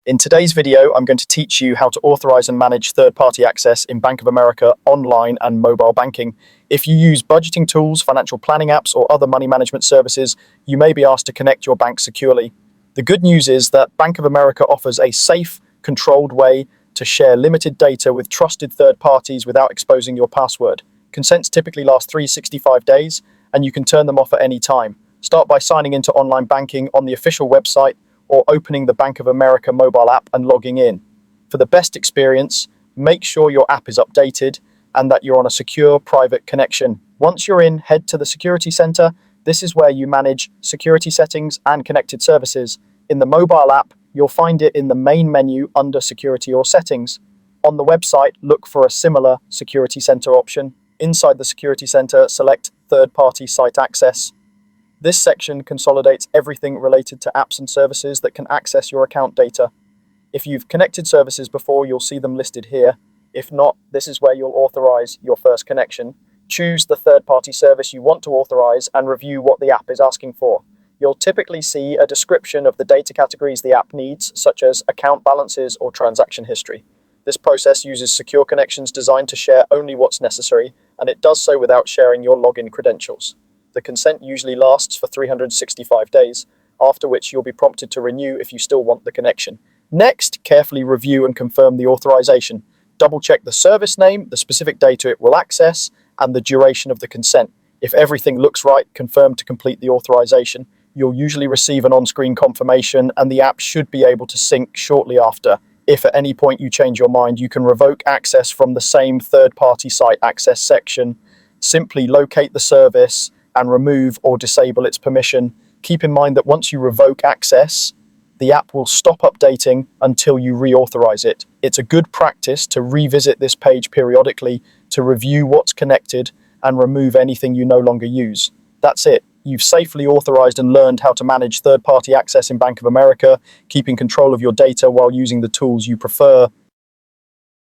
In today's video, I'm going to teach you how to authorize and manage third-party access in Bank of America online and mobile banking. If you use budgeting tools, financial planning apps, or other money management services, you may be asked to connect your bank securely. The good news is that Bank of America offers a safe, controlled way to share limited data with trusted third parties without exposing your password. Consents typically last 365 days, and you can turn them off at any time. Start by signing into online banking on the official website or opening the Bank of America mobile app and logging in. For the best experience, make sure your app is updated and that you're on a secure private connection. Once you're in, head to the security center. This is where you manage security settings and connected services. In the mobile app, you'll find it in the main menu under security or settings. On the website, look for a similar security center option. Inside the security center, select third-party site access. This section consolidates everything related to apps and services that can access your account data. If you've connected services before, you'll see them listed here. If not, this is where you'll authorize your first connection. Choose the third-party service you want to authorize and review what the app is asking for. You'll typically see a description of the data categories the app needs, such as account balances or transaction history. This process uses secure connections designed to share only what's necessary, and it does so without sharing your login credentials. The consent usually lasts for 365 days, after which you'll be prompted to renew if you still want the connection. Next, carefully review and confirm the authorization. Double-check the service name, the specific data it will access, and the duration of the consent. If everything looks right, confirm to complete the authorization. You'll usually receive an on-screen confirmation, and the app should be able to sync shortly after. If at any point you change your mind, you can revoke access from the same third-party site access section. Simply locate the service and remove or disable its permission. Keep in mind that once you revoke access, the app will stop updating until you reauthorize it. It's a good practice to revisit this page periodically to review what's connected and remove anything you no longer use. That's it. You've safely authorized and learned how to manage third-party access in Bank of America, keeping control of your data while using the tools you prefer.